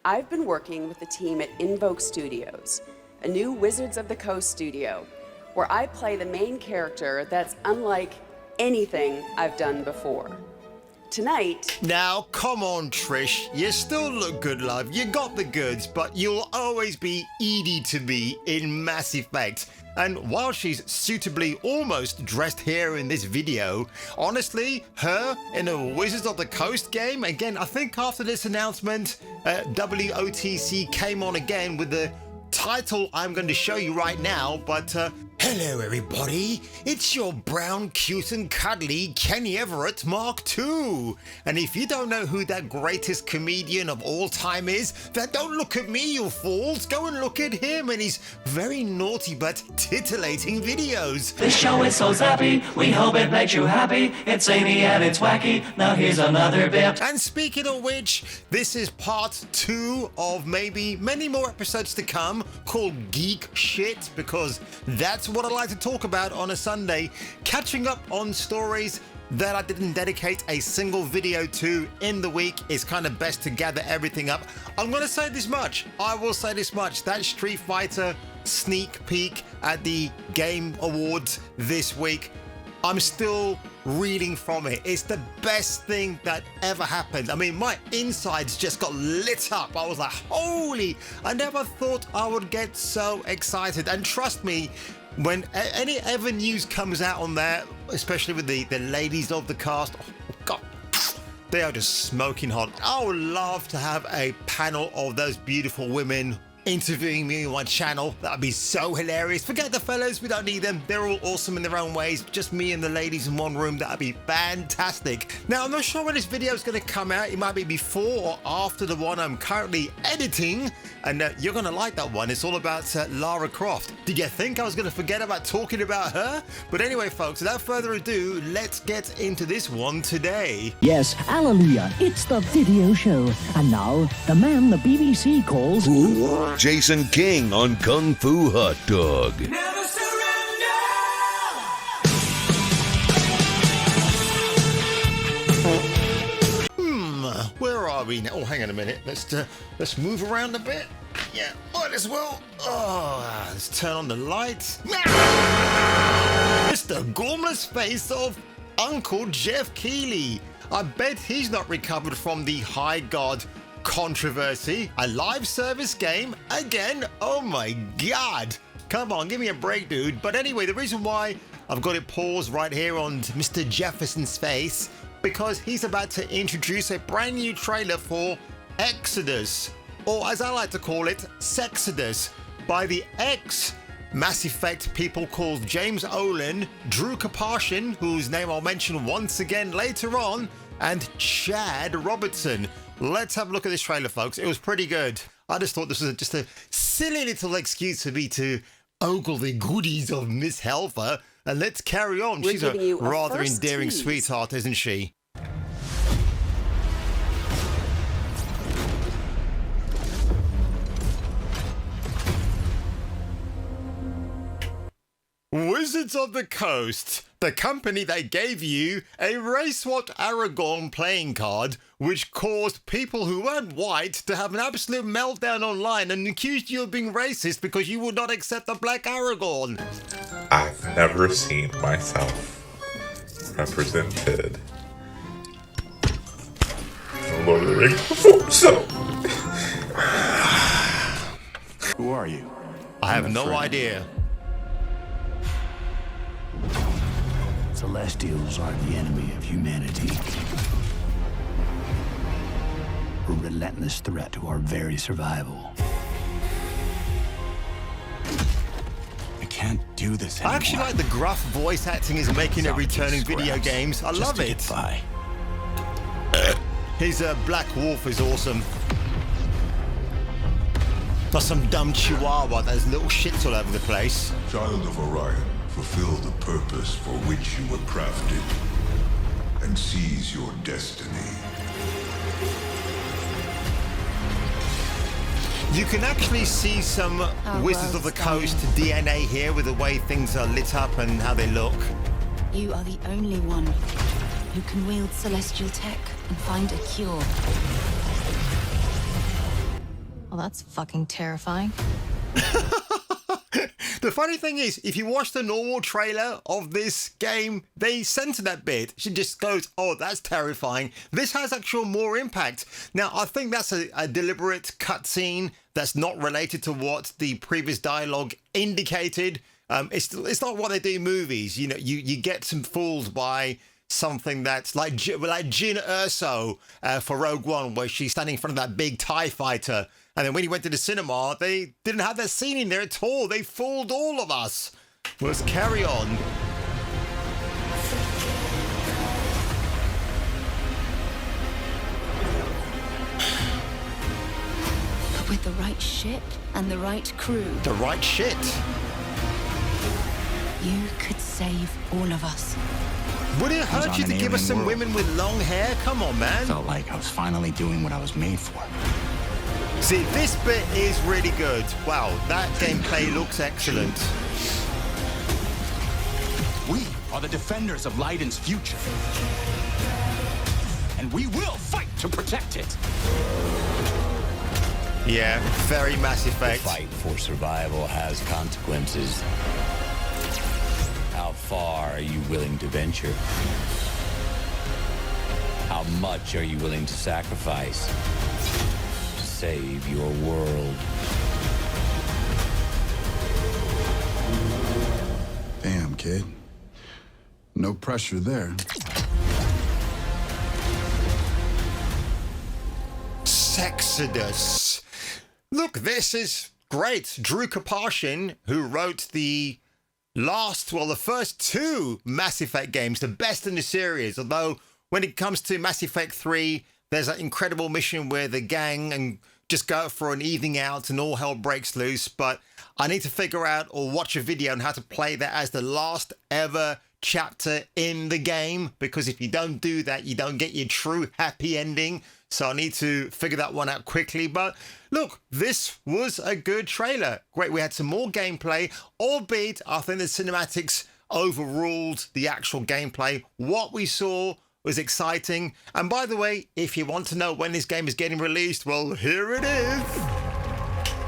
I've been working with the team at Invoke Studios, a new Wizards of the Coast studio, where I play the main character that's unlike anything I've done before. Tonight... Now, come on, Trish. You still look good, love. You got the goods, but you'll always be Edie to me in Mass Effect. And while she's suitably almost dressed here in this video, honestly, her in a Wizards of the Coast game, again, I think after this announcement, WOTC came on again with the title I'm going to show you right now, but hello everybody, it's your brown, cute and cuddly Kenny Everett Mark II. And if you don't know who that greatest comedian of all time is, then don't look at me, you fools. Go and look at him and his very naughty but titillating videos. This show is so zappy, we hope it makes you happy. It's zany and it's wacky, now here's another bit. And speaking of which, this is part 2 of maybe many more episodes to come called Geek Shit, because that's what I like to talk about on a Sunday, catching up on stories that I didn't dedicate a single video to in the week. It's kind of best to gather everything up. I'm going to say this much. I will say this much. That Street Fighter sneak peek at the Game Awards this week, I'm still reading from it. It's the best thing that ever happened. I mean, my insides just got lit up. I was like, holy, I never thought I would get so excited. And trust me, when any ever news comes out on there, especially with the ladies of the cast, oh God, they are just smoking hot. I would love to have a panel of those beautiful women interviewing me on my channel. That'd be so hilarious. Forget the fellas, we don't need them. They're all awesome in their own ways. Just me and the ladies in one room. That'd be fantastic. Now, I'm not sure when this video is going to come out. It might be before or after the one I'm currently editing, and you're going to like that one. It's all about Lara Croft. Did you think I was going to forget about talking about her? But anyway, folks, without further ado, let's get into this one today. Yes, hallelujah, it's the video show. And now, the man the BBC calls... Jason King on Kung Fu Hot Dog. Never surrender! Where are we now? Oh, hang on a minute. Let's move around a bit. Yeah, might as well. Oh, let's turn on the lights. It's the gormless face of Uncle Jeff Keighley. I bet he's not recovered from the High God controversy. A live service game again? Oh my God. Come on, give me a break, dude. But anyway, the reason why I've got it paused right here on Mr. Jefferson's face, because he's about to introduce a brand new trailer for Exodus, or as I like to call it, Sexodus, by the ex Mass Effect people called James Olin, Drew Karpyshyn, whose name I'll mention once again later on, and Chad Robertson. Let's have a look at this trailer, folks. It was pretty good. I just thought this was just a silly little excuse for me to ogle the goodies of Miss Helfer. And let's carry on. She's a rather endearing sweetheart, isn't she? Wizards of the Coast, the company that gave you a Race-What Aragorn playing card, which caused people who weren't white to have an absolute meltdown online and accused you of being racist because you would not accept the black Aragorn. I've never seen myself represented in Lord of the Rings before, so... Who are you? I have no idea. Celestials are the enemy of humanity. A relentless threat to our very survival. I can't do this anymore. I actually like the gruff voice acting is making a return in video games. I love it. His Black Wolf is awesome. Not some dumb chihuahua, there's little shits all over the place. Child of Orion, fulfill the purpose for which you were crafted, and seize your destiny. You can actually see some Wizards of the Coast DNA here with the way things are lit up and how they look. You are the only one who can wield celestial tech and find a cure. Well, that's fucking terrifying. The funny thing is, if you watch the normal trailer of this game, they censor that bit. She just goes, oh, that's terrifying. This has actual more impact. Now, I think that's a deliberate cutscene that's not related to what the previous dialogue indicated. It's not what they do in movies. You know, you get some fooled by something that's like Jin Erso for Rogue One, where she's standing in front of that big TIE fighter. And then when you went to the cinema, they didn't have that scene in there at all. They fooled all of us. Let's carry on. But with the right ship and the right crew, The right shit. you could save all of us. Would it hurt on you an to give us alien some world. women with long hair? Come on, man. Felt like I was finally doing what I was made for. See, this bit is really good. Wow, that gameplay looks excellent. We are the defenders of Leiden's future. And we will fight to protect it. Yeah, very Mass Effect. Fight for survival has consequences. How far are you willing to venture? How much are you willing to sacrifice to save your world? Damn, kid. No pressure there. Sexodus. Look, this is great. Drew Karpyshyn, who wrote the first two Mass Effect games, the best in the series. Although when it comes to Mass Effect 3, there's that incredible mission where the gang and just go for an evening out and all hell breaks loose. But I need to figure out or watch a video on how to play that as the last ever chapter in the game, because if you don't do that, you don't get your true happy ending. So I need to figure that one out quickly. But look, this was a good trailer. Great, we had some more gameplay, albeit I think the cinematics overruled the actual gameplay. What we saw was exciting. And by the way, if you want to know when this game is getting released, well, here it is.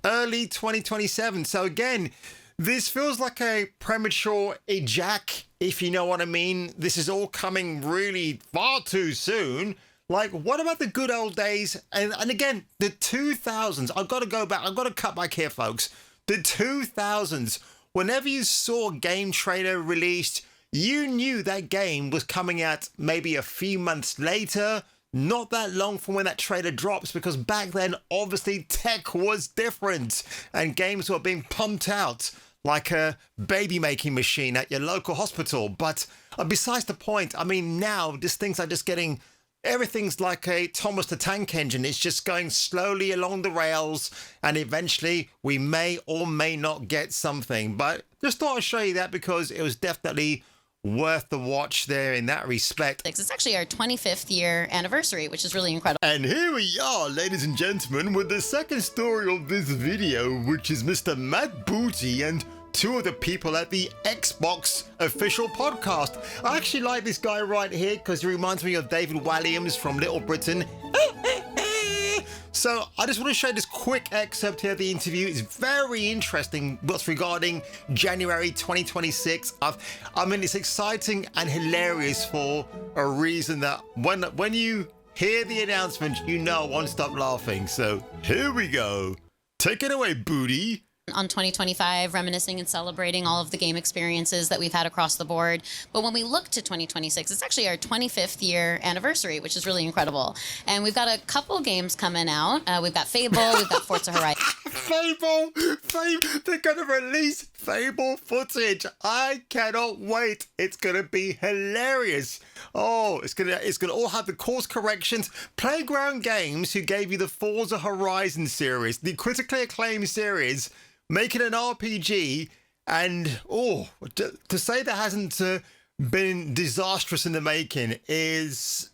Early 2027. So again, this feels like a premature ejac, if you know what I mean. This is all coming really far too soon. Like, what about the good old days? And again, the 2000s. I've got to go back. I've got to cut back here, folks. The 2000s. Whenever you saw a game trailer released, you knew that game was coming out maybe a few months later, not that long from when that trailer drops, because back then, obviously, tech was different and games were being pumped out like a baby making machine at your local hospital. But besides the point, I mean, now these things are just getting, everything's like a Thomas the Tank Engine. It's just going slowly along the rails, and eventually we may or may not get something. But just thought I'd show you that because it was definitely worth the watch there in that respect. It's actually our 25th year anniversary, which is really incredible. And here we are, ladies and gentlemen, with the second story of this video, which is Mr. Matt Booty and two of the people at the Xbox official podcast. I actually like this guy right here because he reminds me of David Walliams from Little Britain. So I just want to show you this quick excerpt here of the interview. It's very interesting what's regarding January 2026. I mean, it's exciting and hilarious for a reason that when you hear the announcement, you know I won't stop laughing. So here we go. Take it away, Booty. On 2025, reminiscing and celebrating all of the game experiences that we've had across the board. But when we look to 2026, it's actually our 25th year anniversary, which is really incredible. And we've got a couple games coming out. We've got Fable, we've got Forza Horizon. Fable, they're going to release Fable footage. I cannot wait. It's going to be hilarious. Oh, it's going to all have the course corrections. Playground Games, who gave you the Forza Horizon series, the critically acclaimed series, making an RPG, and to say that hasn't been disastrous in the making is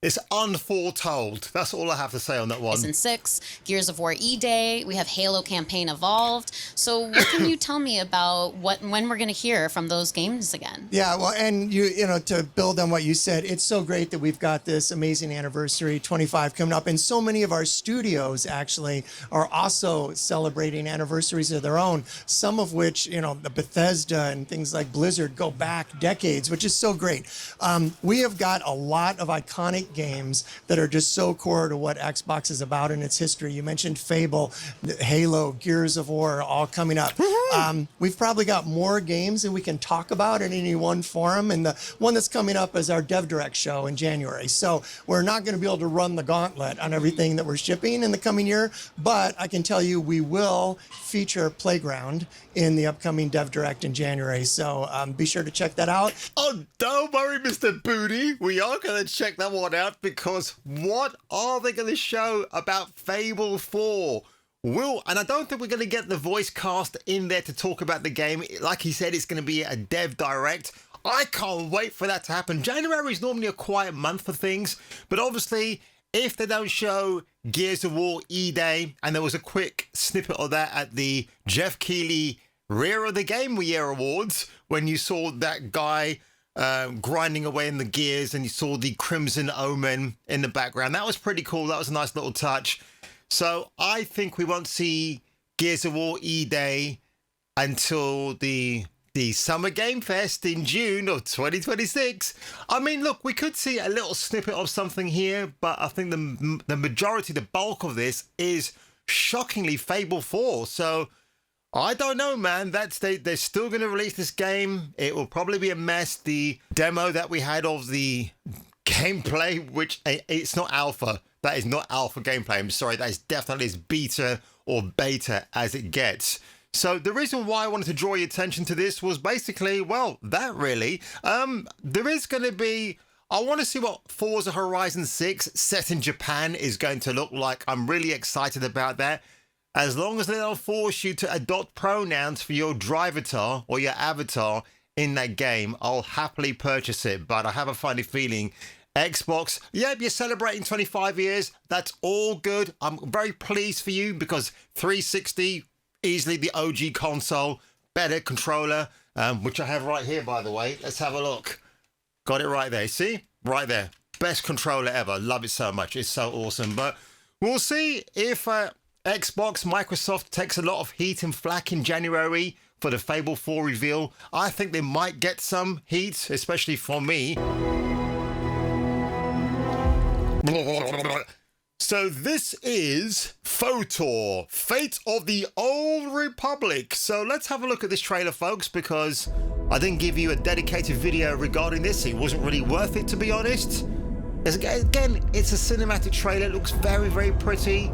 It's unforetold. That's all I have to say on that one. Season 6, Gears of War E-Day, we have Halo Campaign Evolved. So what can you tell me about when we're going to hear from those games again? Yeah, well, and you know, to build on what you said, it's so great that we've got this amazing anniversary 25 coming up, and so many of our studios actually are also celebrating anniversaries of their own, some of which, you know, the Bethesda and things like Blizzard go back decades, which is so great. We have got a lot of iconic games that are just so core to what Xbox is about in its history. You mentioned Fable, Halo, Gears of War, all coming up. We've probably got more games that we can talk about in any one forum, and the one that's coming up is our Dev Direct show in January. So we're not going to be able to run the gauntlet on everything that we're shipping in the coming year, but I can tell you we will feature Playground in the upcoming Dev Direct in January. So be sure to check that out. Oh, don't worry, Mr. Booty. We are going to check that one out, because what are they going to show about Fable 4? And I don't think we're going to get the voice cast in there to talk about the game. Like he said, it's going to be a Dev Direct. I can't wait for that to happen. January is normally a quiet month for things, but obviously, if they don't show Gears of War E-Day, and there was a quick snippet of that at the Jeff Keighley Rear of the Game Year Awards, when you saw that guy grinding away in the gears and you saw the Crimson Omen in the background. That was pretty cool. That was a nice little touch. So I think we won't see Gears of War E-Day until the Summer Game Fest in June of 2026. I mean, look, we could see a little snippet of something here, but I think the majority, the bulk of this is shockingly Fable 4. So I don't know, man. They're still going to release this game. It will probably be a mess. The demo that we had of the gameplay, which it's not alpha. That is not alpha gameplay. I'm sorry. That is definitely as beta or beta as it gets. So the reason why I wanted to draw your attention to this was basically, well, that really. There is going to be... I want to see what Forza Horizon 6 set in Japan is going to look like. I'm really excited about that. As long as they don't force you to adopt pronouns for your drivatar or your avatar in that game, I'll happily purchase it. But I have a funny feeling Xbox, yep, you're celebrating 25 years. That's all good. I'm very pleased for you, because 360, easily the OG console, better controller, which I have right here, by the way. Let's have a look. Got it right there. See? Right there. Best controller ever. Love it so much. It's so awesome. But we'll see if Xbox, Microsoft takes a lot of heat and flack in January for the Fable 4 reveal. I think they might get some heat, especially from me. So this is FOTOR, Fate of the Old Republic. So let's have a look at this trailer, folks, because I didn't give you a dedicated video regarding this. It wasn't really worth it, to be honest. Again, it's a cinematic trailer. It looks very, very pretty.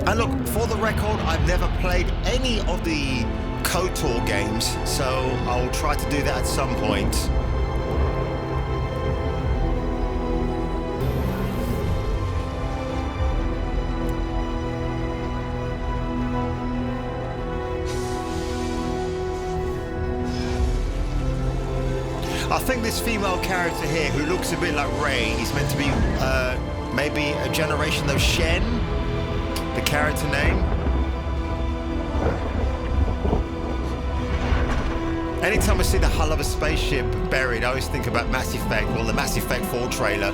And look, for the record, I've never played any of the KOTOR games, so I'll try to do that at some point. I think this female character here, who looks a bit like Rey, is meant to be maybe a generation of Shen, the character name. Anytime I see the hull of a spaceship buried, I always think about Mass Effect, well, the Mass Effect 4 trailer.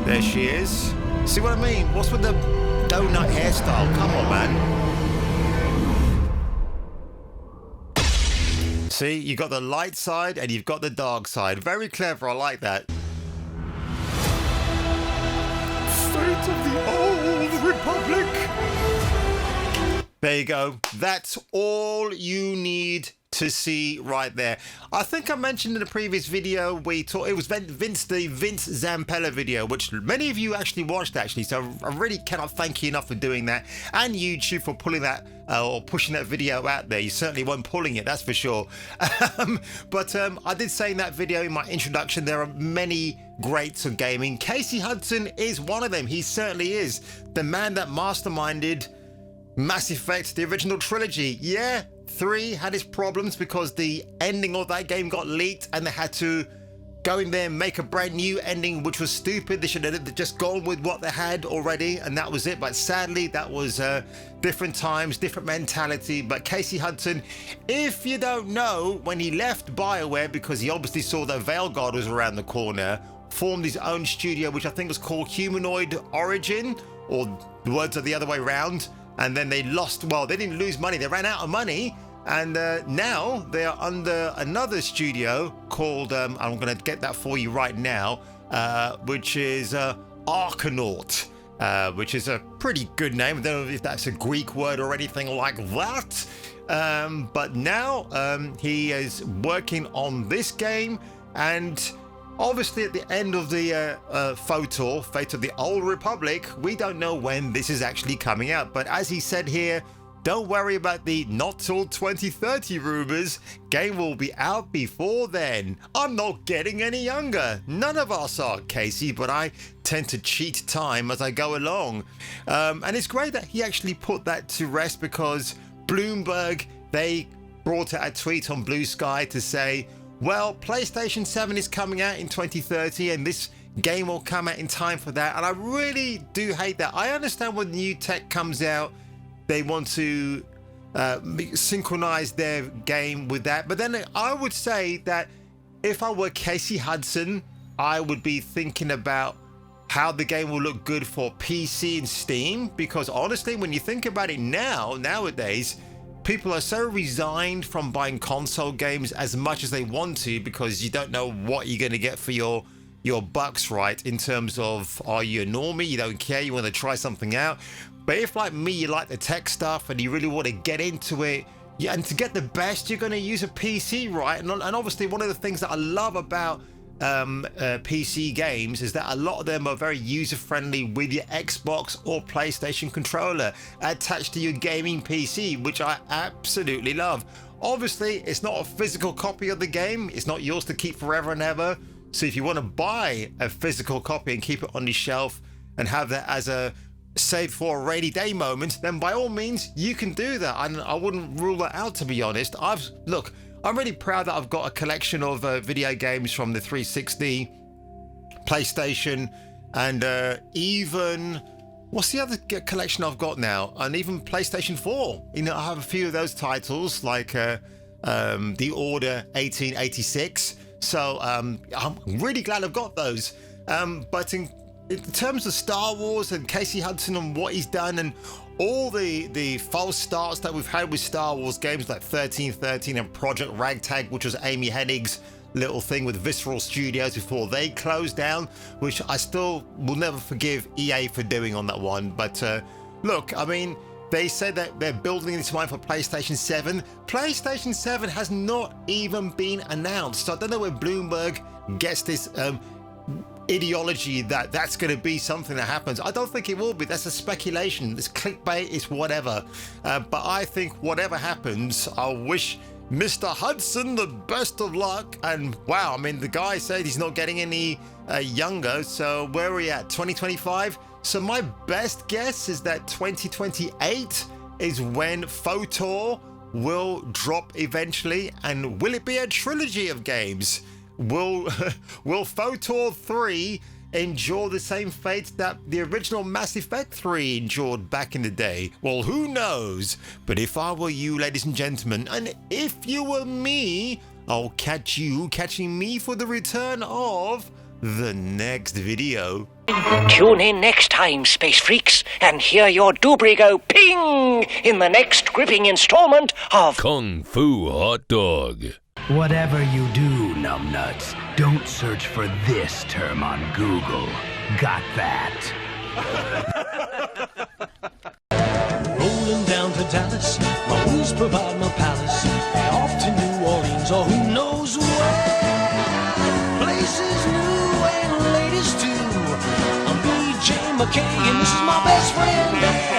There she is. See what I mean? What's with the donut hairstyle? Come on, man. See, you got the light side and you've got the dark side. Very clever, I like that. Fate of the Old Republic. There you go. That's all you need to see right there. I think I mentioned in the previous video, it was the Vince Zampella video, which many of you actually watched, so I really cannot thank you enough for doing that, and YouTube for pulling that or pushing that video out there. You certainly weren't pulling it, that's for sure. But I did say in that video, in my introduction, there are many greats of gaming. Casey Hudson is one of them. He certainly is the man that masterminded Mass Effect, the original trilogy. Yeah, 3 had its problems because the ending of that game got leaked and they had to go in there and make a brand new ending, which was stupid. They should have just gone with what they had already, and that was it. But sadly, that was different times, different mentality. But Casey Hudson, if you don't know, when he left BioWare, because he obviously saw that Veilguard was around the corner, formed his own studio, which I think was called Humanoid Origin, or the words are the other way around. And then they lost, well, they didn't lose money, they ran out of money. And now they are under another studio called, I'm going to get that for you right now, which is Arcanaut, which is a pretty good name. I don't know if that's a Greek word or anything like that. But now he is working on this game, and obviously at the end of the Fate of the Old Republic, we don't know when this is actually coming out. But as he said here, don't worry about the not till 2030 rumors. Game will be out before then. I'm not getting any younger. None of us are, Casey, but I tend to cheat time as I go along. And it's great that he actually put that to rest, because Bloomberg, they brought out a tweet on Blue Sky to say, well, PlayStation 7 is coming out in 2030 and this game will come out in time for that. And I really do hate that. I understand when new tech comes out, they want to synchronize their game with that. But then I would say that if I were Casey Hudson, I would be thinking about how the game will look good for PC and Steam. Because honestly, when you think about it nowadays, people are so resigned from buying console games as much as they want to, because you don't know what you're going to get for your bucks, right? In terms of, are you a normie? You don't care. You want to try something out. But if, like me, you like the tech stuff and you really want to get into it, and to get the best, you're going to use a PC, right? And obviously, one of the things that I love about PC games is that a lot of them are very user-friendly with your Xbox or PlayStation controller attached to your gaming PC, which I absolutely love. Obviously, it's not a physical copy of the game. It's not yours to keep forever and ever. So if you want to buy a physical copy and keep it on your shelf and have that as a save for a rainy day moment, then by all means you can do that. And I wouldn't rule that out, to be honest. Look, I'm really proud that I've got a collection of video games from the 360, PlayStation, and even, what's the other collection I've got now? And even PlayStation 4. You know, I have a few of those titles, like The Order 1886. So I'm really glad I've got those. But in terms of Star Wars and Casey Hudson and what he's done, and all the false starts that we've had with Star Wars games like 1313 and Project Ragtag, which was Amy Hennig's little thing with Visceral Studios before they closed down, which I still will never forgive EA for doing on that one. But look, I mean, they said that they're building this one for PlayStation 7. PlayStation 7 has not even been announced. So I don't know where Bloomberg gets this ideology that that's going to be something that happens. I don't think it will be. That's a speculation. It's clickbait. It's whatever. But I think whatever happens, I wish Mr. Hudson the best of luck. And wow, I mean, the guy said he's not getting any younger. So where are we at? 2025? So my best guess is that 2028 is when FOTOR will drop eventually. And will it be a trilogy of games? Will FOTOR 3 endure the same fate that the original Mass Effect 3 endured back in the day? Well, who knows? But if I were you, ladies and gentlemen, and if you were me, I'll catch you catching me for the return of the next video. Tune in next time, Space Freaks, and hear your doobry go ping in the next gripping installment of Kung Fu Hot Dog. Whatever you do, numbnuts, don't search for this term on Google. Got that? Rolling down to Dallas, my wheels provide my palace. Off to New Orleans or who knows where. Places new and ladies too. I'm BJ McKay and this is my best friend.